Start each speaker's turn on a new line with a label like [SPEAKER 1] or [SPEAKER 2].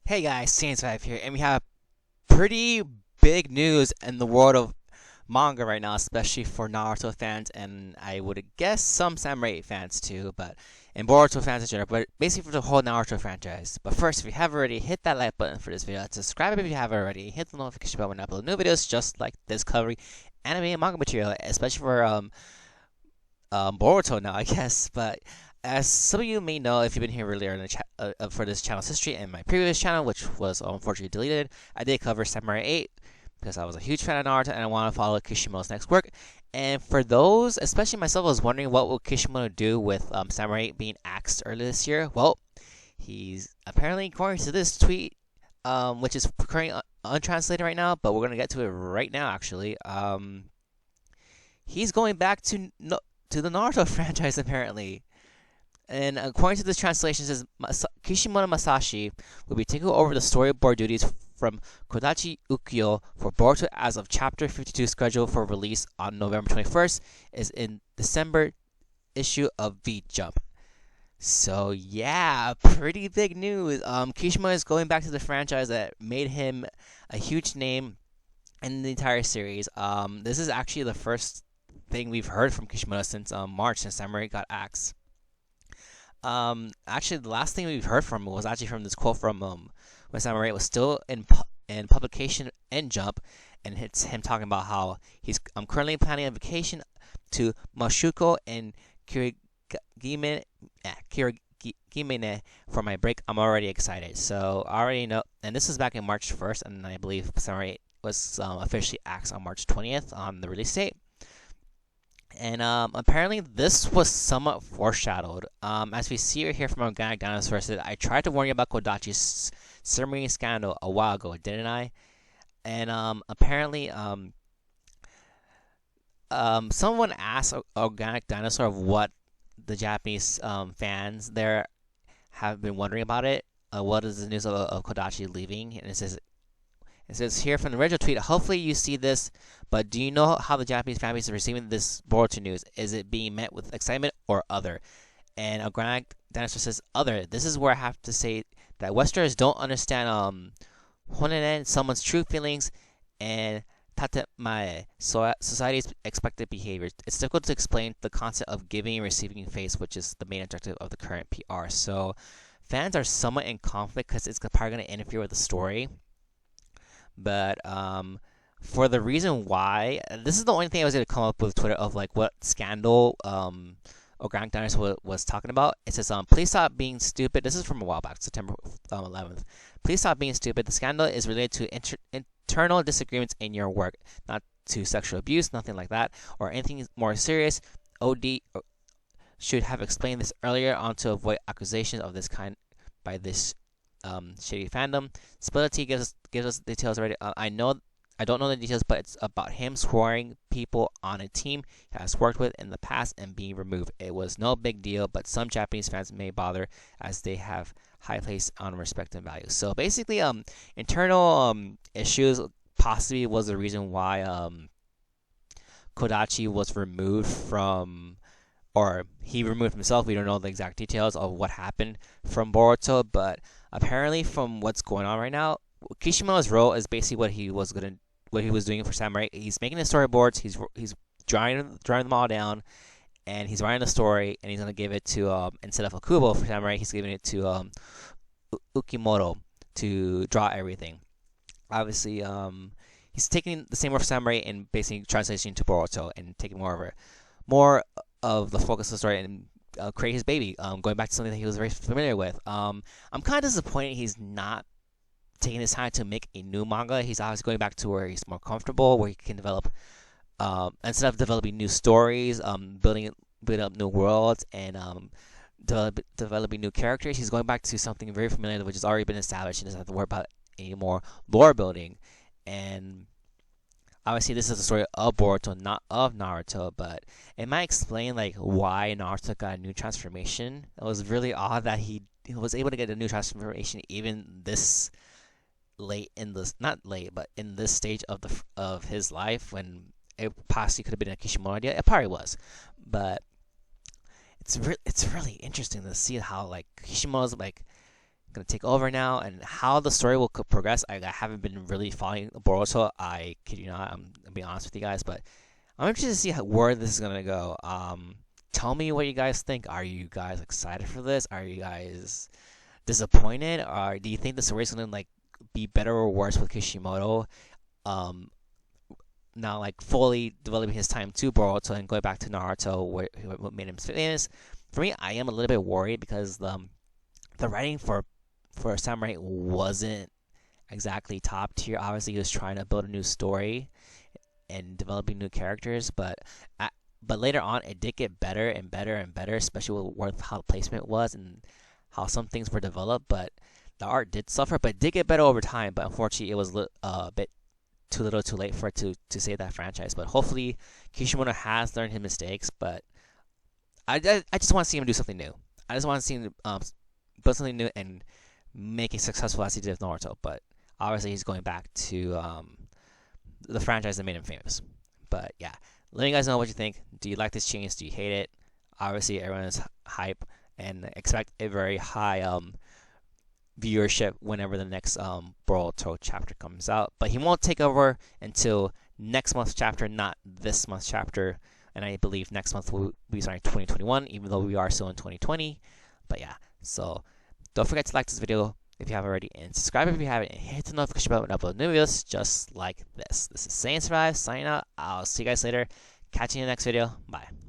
[SPEAKER 1] Hey guys, Sans5 here, and we have pretty big news in the world of manga right now, especially for Naruto fans, and I would guess some Samurai 8 fans too, and Boruto fans in general, but basically for the whole Naruto franchise. But first, if you haven't already, hit that like button for this video, subscribe if you haven't already, hit the notification bell when I upload new videos just like this covering anime and manga material, especially for Boruto now, I guess. But as some of you may know, if you've been here earlier in the for this channel's history and my previous channel, which was unfortunately deleted, I did cover Samurai 8 because I was a huge fan of Naruto and I want to follow Kishimoto's next work. And for those, especially myself, I was wondering what will Kishimoto do with Samurai 8 being axed earlier this year. Well, he's apparently, according to this tweet, which is currently untranslated right now, but we're gonna get to it right now. Actually, he's going back to to the Naruto franchise apparently. And according to this translation, it says Kishimoto Masashi will be taking over the storyboard duties from Kodachi Ukyo for Boruto as of Chapter 52, scheduled for release on November 21st, is in December issue of V Jump. So yeah, pretty big news. Kishimoto is going back to the franchise that made him a huge name in the entire series. This is actually the first thing we've heard from Kishimoto since March, since Samurai got axed. Actually, the last thing we've heard from him was actually from this quote from when Samurai was still in publication and Jump, and it's him talking about how I'm currently planning a vacation to Mashuko and Kirigime for my break. I'm already excited. So I already know, and this was back in March 1st, and I believe Samurai was officially axed on March 20th on the release date. And apparently this was somewhat foreshadowed. As we see right here from Organic Dinosaur, said, I tried to warn you about Kodachi's submarine scandal a while ago, didn't I? And apparently, someone asked Organic Dinosaur of what the Japanese fans there have been wondering about it. What is the news of Kodachi leaving? And it says here from the original tweet, hopefully you see this, but do you know how the Japanese families are receiving this Boruto news? Is it being met with excitement or other? And Organic Dinosaur says, other. This is where I have to say that Westerners don't understand honenen, someone's true feelings, and tatemae, society's expected behavior. It's difficult to explain the concept of giving and receiving face, which is the main objective of the current PR. So fans are somewhat in conflict because it's probably going to interfere with the story. But for the reason why, this is the only thing I was able to come up with Twitter of like what scandal Organic Dinosaur was talking about. It says, please stop being stupid. This is from a while back, September 11th. Please stop being stupid. The scandal is related to internal disagreements in your work, not to sexual abuse, nothing like that, or anything more serious. OD should have explained this earlier on to avoid accusations of this kind by this shady fandom. Spillity gives us details already. I don't know the details, but it's about him scoring people on a team he has worked with in the past and being removed. It was no big deal, but some Japanese fans may bother as they have high place on respect and value. So basically, internal issues possibly was the reason why Kodachi was removed from, or he removed himself. We don't know the exact details of what happened from Boruto, but apparently from what's going on right now, Kishimoto's role is basically what he was doing for Samurai. He's making the storyboards. He's drawing them all down, and he's writing the story. And he's gonna give it to instead of Akubo for Samurai, he's giving it to Ukimoto to draw everything. Obviously, he's taking the same word for Samurai and basically translating to Boruto and taking more of the focus of the story and create his baby, going back to something that he was very familiar with. I'm kind of disappointed he's not taking his time to make a new manga. He's obviously going back to where he's more comfortable, where he can develop, instead of developing new stories, building up new worlds, and developing new characters. He's going back to something very familiar, which has already been established. He doesn't have to worry about any more lore building. And obviously, this is the story of Boruto, not of Naruto, but it might explain like why Naruto got a new transformation. It was really odd that he was able to get a new transformation even this late in this, not late, but in this stage of his life, when it possibly could have been a Kishimoto idea. It probably was, but it's really interesting to see how like Kishimoto's like gonna take over now, and how the story will progress. I haven't been really following Boruto. I kid you not. I'm gonna be honest with you guys, but I'm interested to see where this is gonna go. Tell me what you guys think. Are you guys excited for this? Are you guys disappointed, or do you think the story is gonna like be better or worse with Kishimoto? Um, Now like fully developing his time to Boruto and going back to Naruto, what made him famous. For me, I am a little bit worried because the writing for Samurai wasn't exactly top tier. Obviously, he was trying to build a new story and developing new characters, but later on, it did get better and better and better, especially with how the placement was and how some things were developed. But the art did suffer, but it did get better over time. But unfortunately, it was a bit too little, too late for it to save that franchise. But hopefully, Kishimoto has learned his mistakes. But I just want to see him do something new. I just want to see him build something new and make it successful as he did with Naruto. But obviously, he's going back to the franchise that made him famous. But yeah, let me guys know what you think. Do you like this change? Do you hate it? Obviously, everyone is hype and expect a very high viewership whenever the next Boruto chapter comes out. But he won't take over until next month's chapter, not this month's chapter. And I believe next month we'll be starting 2021, even though we are still in 2020. But yeah, so don't forget to like this video if you haven't already, and subscribe if you haven't, and hit the notification bell when I upload new videos just like this. This is Saiyan Survive signing out. I'll see you guys later. Catch you in the next video. Bye.